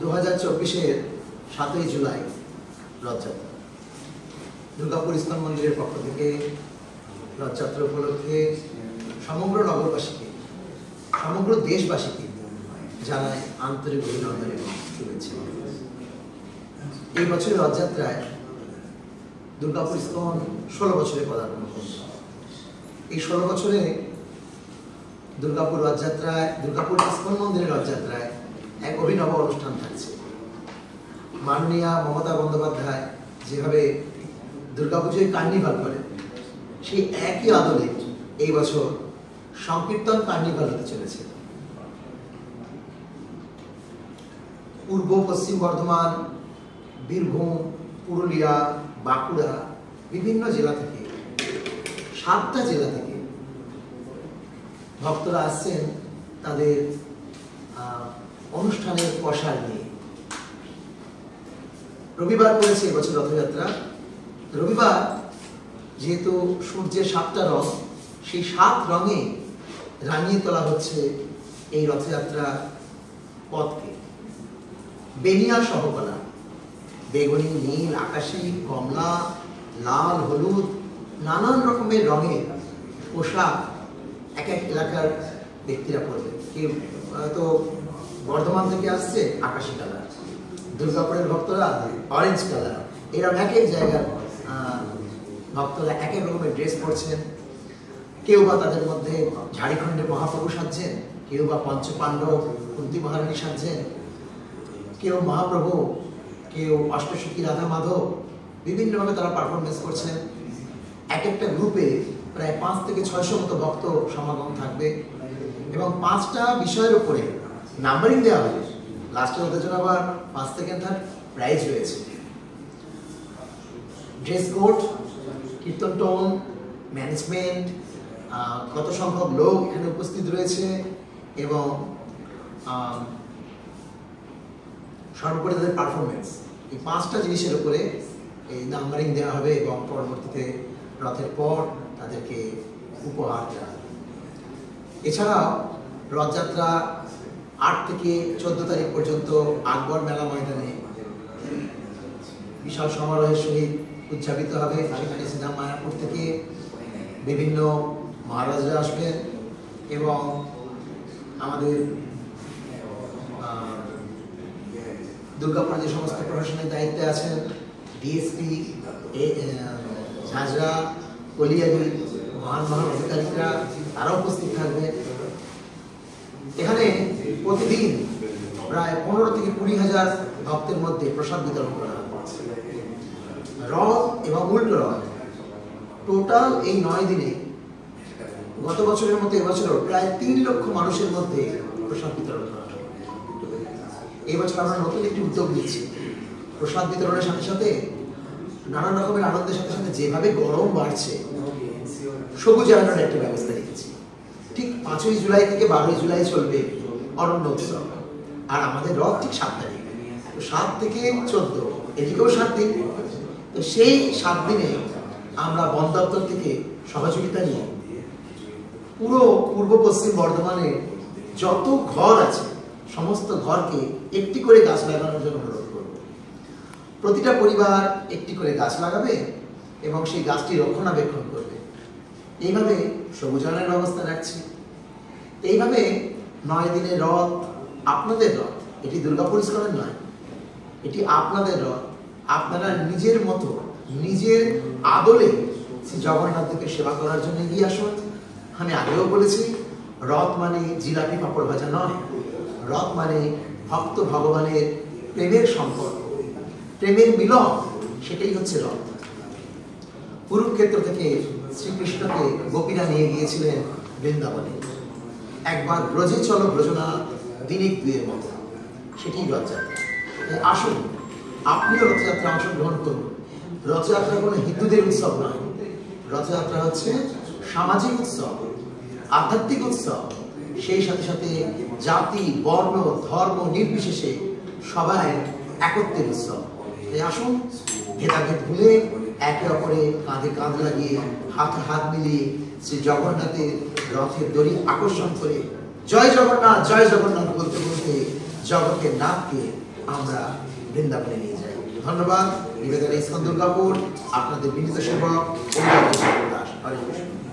2024-এর 7ই July Rathyatra. Durgapur ISKCON মন্দিরের পক্ষ থেকে রথযাত্রা উপলক্ষে সমগ্র নগরবাসীকে, সমগ্র দেশবাসীকে জানাই আন্তরিক অভিনন্দন এবং শুভেচ্ছা। এই বছরের রথযাত্রায় দুর্গাপুর ইস্কন 16 বছরে পদার্পণ করছে। এই 16 বছরে দুর্গাপুর রথযাত্রায়, দুর্গাপুর ইস্কন মন্দিরের রথযাত্রায় এক অভিনব অনুষ্ঠান থাকছে। মাননীয়া মমতা বন্দ্যোপাধ্যায় যেভাবে দুর্গাপুজোয় কার্নিভাল করেন, সেই একই আদলে এই বছর সংকীর্তন কার্নিভাল হতে চলেছে। পূর্ব পশ্চিম বর্ধমান, বীরভূম, পুরুলিয়া, বাঁকুড়া, বিভিন্ন জেলা থেকে, 7টা জেলা থেকে ভক্তরা আসছেন তাদের অনুষ্ঠানের প্রসার নিয়ে। রবিবার পড়েছে এবছর রথযাত্রা। রবিবার যেহেতু সূর্যের 7টা রং, সেই 7 রঙে রাঙিয়ে তোলা হচ্ছে এই রথযাত্রা পথকে। বেনিয়া সহকলা, বেগুনি, নীল, আকাশী, কমলা, লাল, হলুদ, নানান রকমের রঙের পোশাক এক এক এলাকার ব্যক্তিরা পরবে। কেউ হয়তো বর্ধমান থেকে আসছে আকাশী কালার, দুর্গাপুরের ভক্তরা অরেঞ্জ কালার, এরকম এক এক জায়গার ভক্তরা এক এক রকমের ড্রেস পরছেন। কেউ বা তাদের মধ্যে ঝাড়খণ্ডের মহাপ্রভু সাজছেন, কেউ বা পঞ্চপাণ্ডব কুন্তী মহারানী সাজছেন, কেউ মহাপ্রভু, কেউ অষ্টসখী রাধা মাধব, বিভিন্নভাবে তারা পারফরমেন্স করছেন। এক একটা গ্রুপে প্রায় 5 থেকে 600 মতো ভক্ত সমাগম থাকবে এবং 5টা বিষয়ের উপরে নাম্বারিং দেওয়া হবে। লাস্টে ওদের জন্য আবার 1st, 2nd, 3rd প্রাইজ রয়েছে। ড্রেস কোড, কীর্তন টোন, ম্যানেজমেন্ট, কত সংখ্যক লোক এখানে উপস্থিত রয়েছে এবং সর্বোপরি তাদের পারফরমেন্স, এই 5টা জিনিসের উপরে এই নাম্বারিং দেওয়া হবে এবং পরবর্তীতে রথের পর তাদেরকে উপহার দেওয়া হবে। এছাড়াও রথযাত্রা 8 থেকে 14 তারিখ পর্যন্ত আকবর মেলা ময়দানে বিশাল সমারোহের সহিত উদযাপিত হবে। সেখানে সিধা মায়াপুর থেকে বিভিন্ন মহারাজরা আসবেন এবং আমাদের দুর্গাপুরে যে সমস্ত প্রশাসনের দায়িত্বে আছেন, ডিএসপি, ঝাঁঝরা, কলিয়ারি, মহান মহান অধিকারিকরা, তারা উপস্থিত থাকবে। এখানে প্রতিদিন প্রায় 15 থেকে 20,000 ভক্তের মধ্যে প্রসাদ বিতরণ করা হবে। রথ এবং উল্টো রথ টোটাল এই 9 দিনে গত বছরের মতো এবছরও প্রায় 3 লক্ষ মানুষের মধ্যে প্রসাদ বিতরণ করা হবে। এই বছর আমরা নতুন একটি উদ্যোগ নিচ্ছি। প্রসাদ বিতরণের সাথে সাথে নানান রকমের আনন্দের সাথে সাথে যেভাবে গরম বাড়ছে, সবুজায়নের একটা ব্যবস্থা রেখেছি। ঠিক 5ই জুলাই থেকে 12ই জুলাই চলবে অরণ্য উৎসব, আর আমাদের রথ ঠিক 7 তারিখ। তো 7 থেকে 14, এদিকেও 7 দিন। তো সেই 7 দিনে আমরা বন দপ্তর থেকে সহযোগিতা নিয়ে পুরো পূর্ব পশ্চিম বর্ধমানে যত ঘর আছে সমস্ত ঘরকে একটি করে গাছ লাগানোর জন্য অনুরোধ করব। প্রতিটা পরিবার একটি করে গাছ লাগাবে এবং সেই গাছটি রক্ষণাবেক্ষণ করবে। এইভাবে সবুজায়নের ব্যবস্থা রাখছি। এইভাবে 9 দিনের রথ, আপনাদের রথ, এটি দুর্গাপুর ইস্কনের নয়, এটি আপনাদের রথ। আপনারা নিজের মতো, নিজের আদলে শ্রী জগন্নাথকে সেবা করার জন্য এগিয়ে আসুন। আমি আগেও বলেছি, রথ মানে জিলাপি পাঁপড় ভাজা নয়। রথ মানে ভক্ত ভগবানের প্রেমের সম্পর্ক, প্রেমের মিলন, সেটাই হচ্ছে রথ। কুরুক্ষেত্র থেকে শ্রীকৃষ্ণকে গোপীরা নিয়ে গিয়েছিলেন বৃন্দাবনে। একবার ব্রজে চলো ব্রজনা দিনিক 2-এর মতো, সেটি রথযাত্রা। আসুন, আপনিও রথযাত্রা অংশগ্রহণ করুন। রথযাত্রা কোনো হিন্দুদের উৎসব নয়, রথযাত্রা হচ্ছে সামাজিক উৎসব, আধ্যাত্মিক উৎসব। সেই সাথে সাথে জাতি, বর্ণ, ধর্ম নির্বিশেষে সবাই একত্রের উৎসব। তাই আসুন, ভেদাভেদ ভুলে একে অপরে কাঁধে কাঁধ লাগিয়ে, হাতে হাত মিলিয়ে শ্রী জগন্নাথের রথের দড়ি আকর্ষণ করে জয় জগন্নাথ বলতে বলতে জগতের নাথকে আমরা বৃন্দাবনে নিয়ে যাই। ধন্যবাদ। নিবেদনে ইস্কন দুর্গাপুর, আপনাদের বিনীত সেবক দাস। হরে কৃষ্ণ।